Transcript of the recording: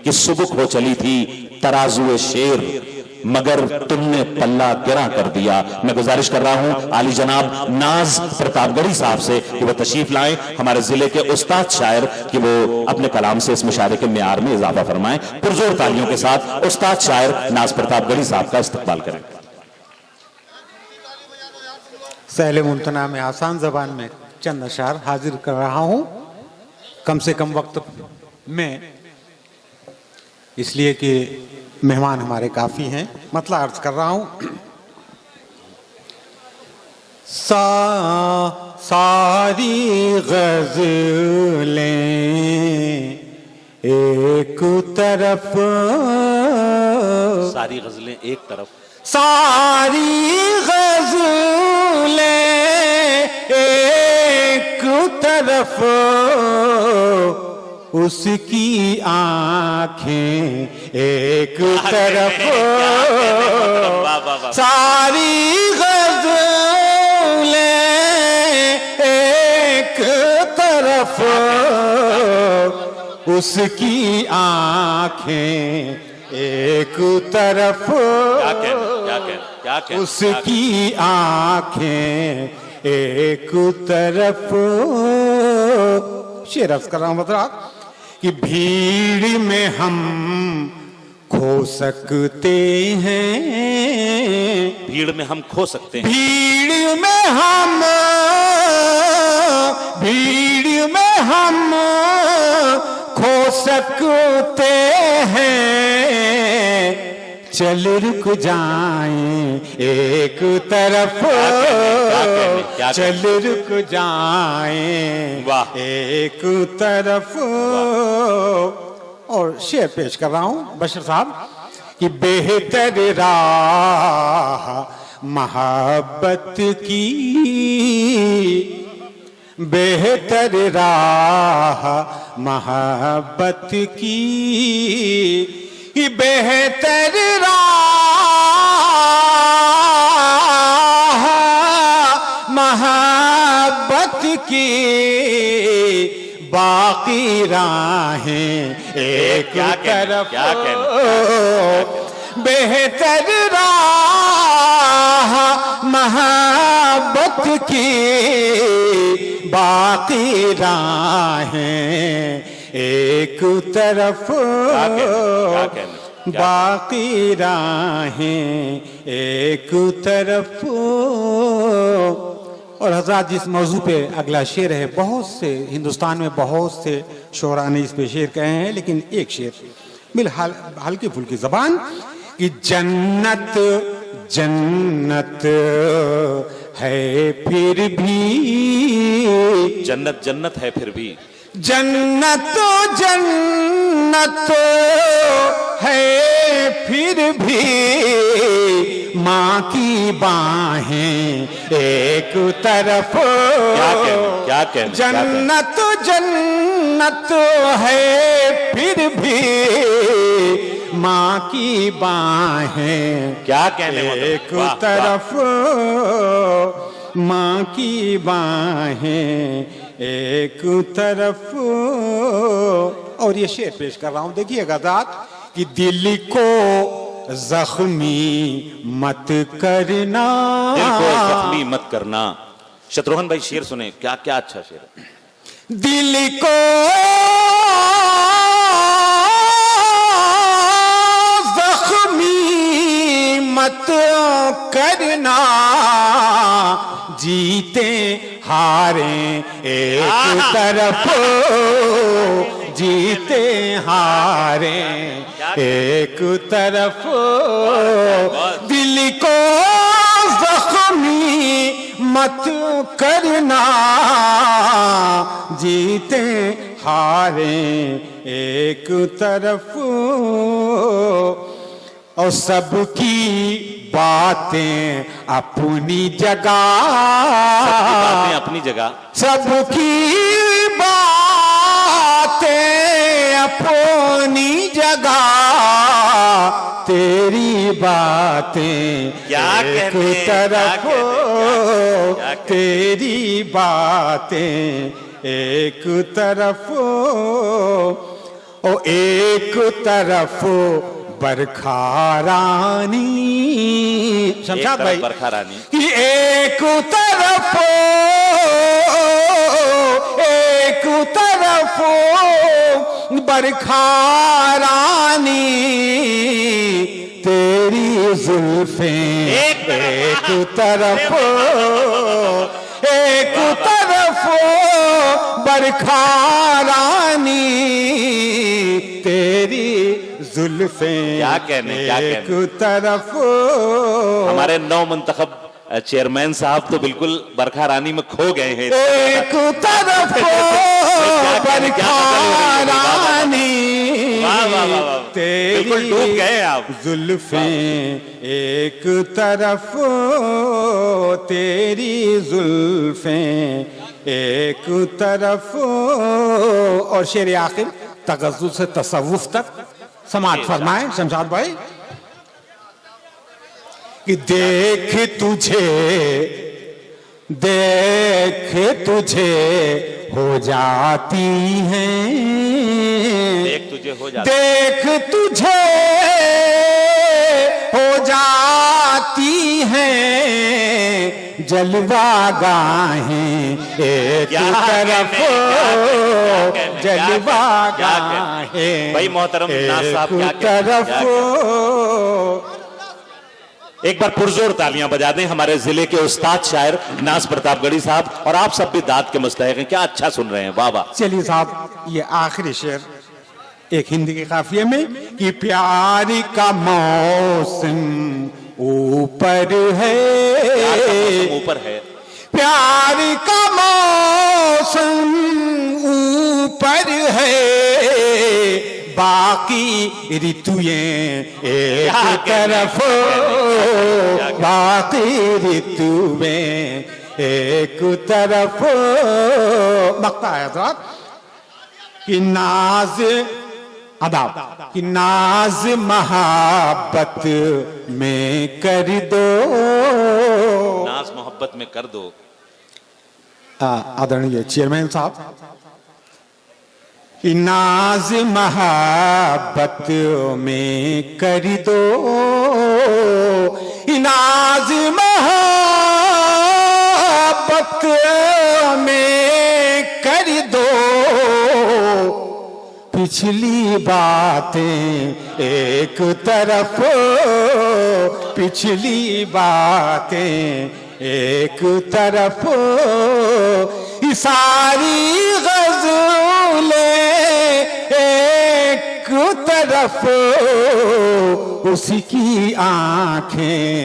कि सुबुक हो चली थी तराजुए शेर, मगर तुमने पल्ला गिरा कर दिया। मैं गुजारिश कर रहा हूं आली जनाब नाज प्रतापगढ़ी साहब से कि वो तशरीफ लाएं, हमारे जिले के उस्ताद शायर, कि वो अपने कलाम से इस मुशायरे के मेयार में इजाफा फरमाएं। पुरजोर तालियों के साथ उस्ताद शायर नाज प्रतापगढ़ी साहब का इस्तकबाल करें। सहले मुमतना में आसान जबान में चंद अशार हाजिर कर रहा हूं, कम से कम वक्त में, इसलिए कि मेहमान हमारे काफी हैं। मतलब अर्ज कर रहा हूं, सारी गज़लें एक तरफ, सारी गजलें एक तरफ, सारी गज़लें एक तरफ, उसकी आंखें एक तरफ, सारी गज़लें एक तरफ, उसकी आंखें एक तरफ, क्या उसकी आंखें एक तरफ। शेर अर्ज कर रहा हूं मतलब कि भीड़ में हम खो सकते हैं, भीड़ में हम खो सकते हैं, भीड़ में हम खो सकते हैं, चल रुक जाएं एक तरफ, चल रुक जाएं एक तरफ। और शेर पेश कर रहा हूं बशर साहब कि बेहतर राह मोहब्बत की, बेहतर राह मोहब्बत की, बेहतर राह मोहब्बत की, बाकी राहें एक तरफ, बेहतर राह मोहब्बत की, बाकी राहें एक तरफ, बाकी राहें एक तरफ। और हज़रात जिस मौजू पे अगला शेर है, बहुत से हिंदुस्तान में बहुत से शोरा ने इस पे शेर कहे हैं, लेकिन एक शेर बिल हल्की फुल्की जबान कि जन्नत जन्नत है फिर भी, जन्नत जन्नत है फिर भी, जन्नत जन्नत है फिर भी, माँ की बाहें एक तरफ, क्या कहने, जन्नत जन्नत है फिर भी, माँ की बाहें क्या कहने एक तरफ, माँ की बाहें एक तरफ। और ये शेर पेश कर रहा हूं, देखिएगा ज़ात कि दिल को जख्मी मत करना, दिल को जख्मी मत करना। शत्रुघ्न भाई शेर सुने, क्या क्या अच्छा शेर है। दिल को जख्मी मत करना, जीते हारे एक तरफ, जीते हारे एक तरफ, दिल को जख्मी मत करना, जीते हारे एक तरफ। और सबकी बातें अपनी जगह, अपनी जगह, सबकी बातें अपनी जगह, तेरी बातें क्या एक तरफ, तेरी बातें एक तरफ। ओ एक तरफ बरखा रानी, शमशाद भाई, बरखा रानी, कि एक तरफ बरखा रानी तेरी जुल्फें, एक तरफ बरखा रानी तेरी जुल्फें, क्या कहने, क्या एक तरफ। हमारे नौ मंतखब चेयरमैन साहब तो बिल्कुल बरखा रानी में खो गए हैं। एक तरफ बरखा रानी बिल्कुल डूब गए आप। जुल्फें, एक तरफ तेरी जुल्फें, एक तरफ। और शेर आखिर तगज़्ज़ुल से तसव्वुफ तक समाअत फरमाए शमशाद भाई, कि देख तुझे हो जाती हैं, देख तुझे हो जाती हैं जलवा गाहें, एक तरफ जलवा गाहें, भाई मोहतरम नाज़ साहब, एक तरफ। एक बार पुरजोर तालियां बजा दें हमारे जिले के उस्ताद शायर नाज प्रतापगढ़ी साहब, और आप सब भी दाद के मुस्तहिक हैं, क्या अच्छा सुन रहे हैं, वाह वाह। चलिए साहब, ये आखिरी शेर एक हिंदी के काफिये में, कि प्यार का मौसम ऊपर है, प्यार का मौसम ऊपर है, बाकी ऋतुएं एक तरफ, बाकी ऋतुएं एक तरफ। मक्ता है साहब, कि नाज अदाब, कि नाज महाबत में कर दो, नाज मोहब्बत में कर दो। आदरणीय चेयरमैन साहब, कि नाज महाबत में कर दो, नाज महाबत में कर दो, पिछली बातें एक तरफ, पिछली बातें एक तरफ, सारी गज़लें एक तरफ, उसकी आंखें